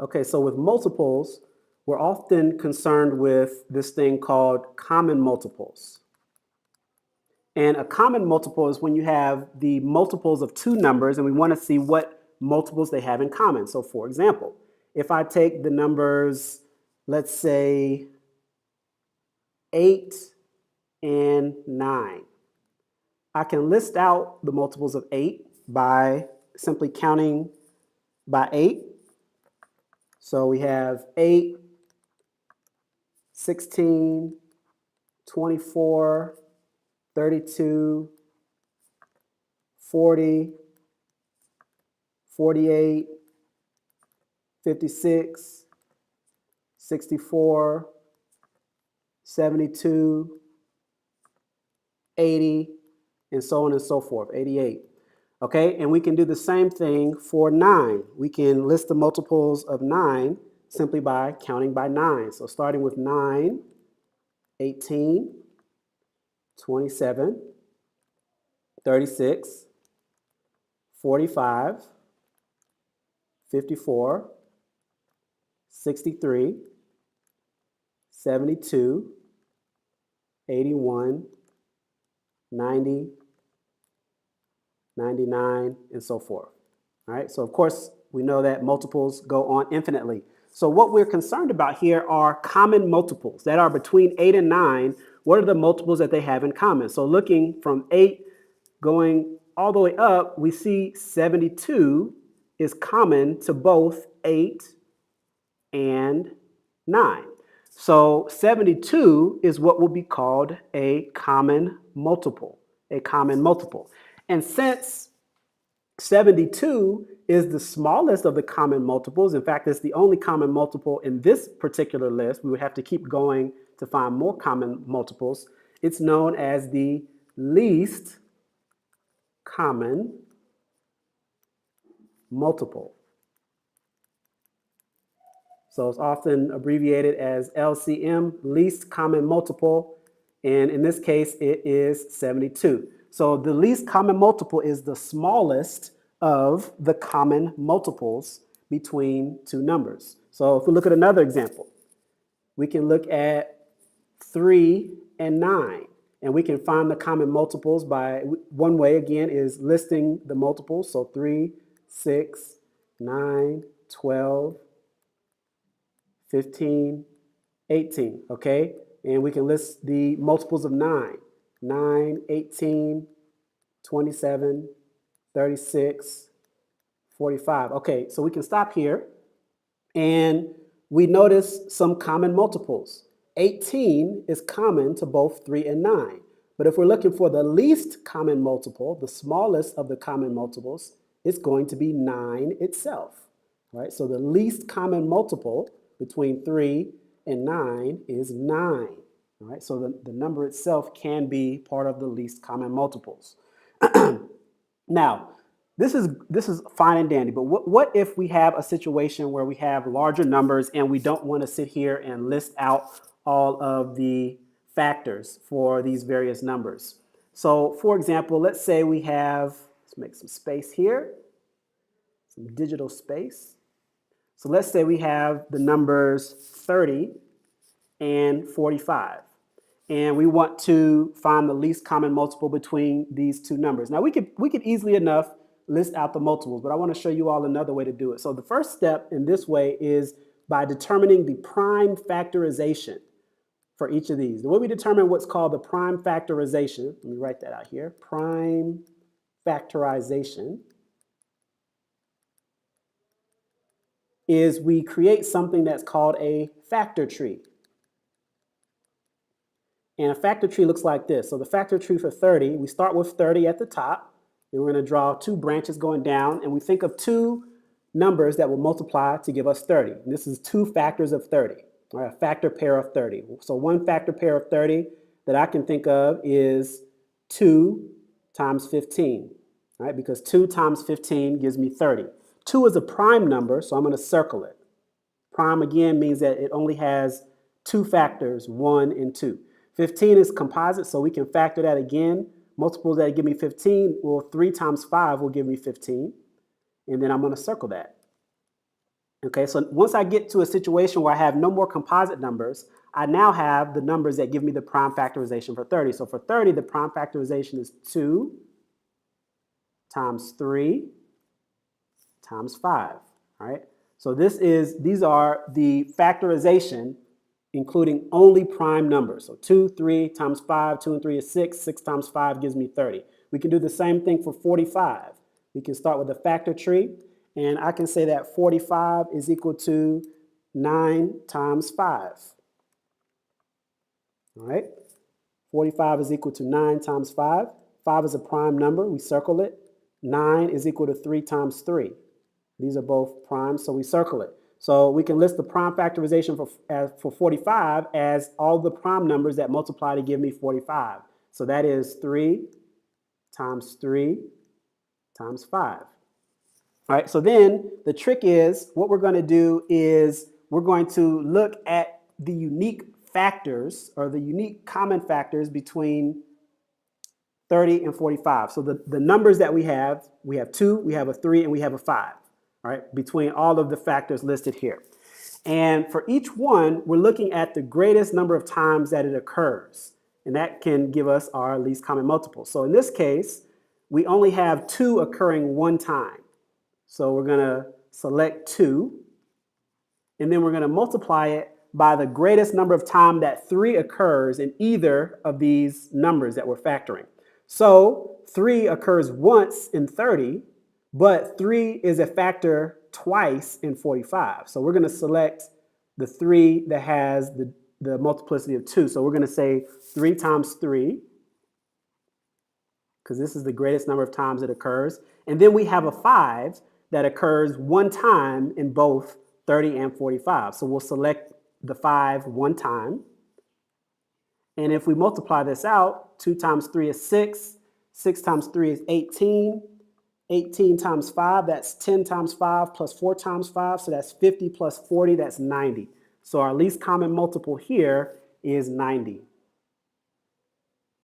Okay, so with multiples, we're often concerned with this thing called common multiples. And a common multiple is when you have the multiples of two numbers and we want to see what multiples they have in common. So for example, if I take the numbers, let's say 8 and 9, I can list out the multiples of 8 by simply counting by 8. So we have 8, 16, 24, 32, 40, 48, 56, 64, 72, 80, and so on and so forth, 88. Okay, and we can do the same thing for 9. We can list the multiples of 9 simply by counting by 9. So starting with 9, 18, 27, 36, 45, 54, 63, 72, 81, 90, 99, and so forth. All right, so of course, we know that multiples go on infinitely. So what we're concerned about here are common multiples that are between 8 and 9. What are the multiples that they have in common? So looking from 8 going all the way up, we see 72 is common to both 8 and 9. So 72 is what will be called a common multiple, And since 72 is the smallest of the common multiples, in fact, it's the only common multiple in this particular list, we would have to keep going to find more common multiples. It's known as the least common multiple. So it's often abbreviated as LCM, least common multiple, and in this case, it is 72. So the least common multiple is the smallest of the common multiples between two numbers. So if we look at another example, we can look at 3 and 9, and we can find the common multiples by, one way again is listing the multiples. So 3, 6, 9, 12, 15, 18, okay? And we can list the multiples of 9. 9, 18, 27, 36, 45. Okay, so we can stop here and we notice some common multiples. 18 is common to both 3 and 9. But if we're looking for the least common multiple, the smallest of the common multiples, it's going to be 9 itself, right? So the least common multiple between 3 and 9 is 9. All right, so the number itself can be part of the least common multiples. Now, this is fine and dandy, but what if we have a situation where we have larger numbers and we don't want to sit here and list out all of the factors for these various numbers? So for example, let's say we have, let's make some space here, some digital space. So let's say we have the numbers 30 and 45. And we want to find the least common multiple between these two numbers. Now we could easily enough list out the multiples, but I want to show you all another way to do it. So the first step in this way is by determining the prime factorization for each of these. The way we determine what's called the prime factorization, let me write that out here, prime factorization, is we create something that's called a factor tree. And a factor tree looks like this. So the factor tree for 30, we start with 30 at the top, and we're going to draw two branches going down, and we think of two numbers that will multiply to give us 30. And this is two factors of 30, or a factor pair of 30. So one factor pair of 30 that I can think of is 2 times 15, right? Because 2 times 15 gives me 30. 2 is a prime number, so I'm going to circle it. Prime, again, means that it only has two factors, 1 and 2. 15 is composite, so we can factor that again. Multiples that give me 15, well, 3 times 5 will give me 15. And then I'm going to circle that. Okay, so once I get to a situation where I have no more composite numbers, I now have the numbers that give me the prime factorization for 30. So for 30, the prime factorization is 2 times 3 times 5. All right, so these are the factorization including only prime numbers. So 2, 3 times 5, 2 and 3 is 6, 6 times 5 gives me 30. We can do the same thing for 45. We can start with the factor tree, and I can say that 45 is equal to 9 times 5. All right, 45 is equal to 9 times 5. 5 is a prime number, we circle it. 9 is equal to 3 times 3. These are both primes, so we circle it. So we can list the prime factorization for 45 as all the prime numbers that multiply to give me 45. So that is 3 times 3 times 5. All right, so then the trick is, what we're going to do is we're going to look at the unique factors or the unique common factors between 30 and 45. So the numbers that we have 2, we have a 3, and we have a 5. All right, between all of the factors listed here. And for each one, we're looking at the greatest number of times that it occurs. And that can give us our least common multiple. So in this case, we only have 2 occurring one time. So we're going to select 2, and then we're going to multiply it by the greatest number of times that 3 occurs in either of these numbers that we're factoring. So 3 occurs once in 30, but 3 is a factor twice in 45. So we're going to select the 3 that has the multiplicity of 2. So we're going to say 3 times 3, because this is the greatest number of times it occurs. And then we have a 5 that occurs one time in both 30 and 45. So we'll select the 5 one time. And if we multiply this out, 2 times 3 is 6, 6 times 3 is 18, 18 times 5, that's 10 times 5 plus 4 times 5, so that's 50 plus 40, that's 90. So our least common multiple here is 90.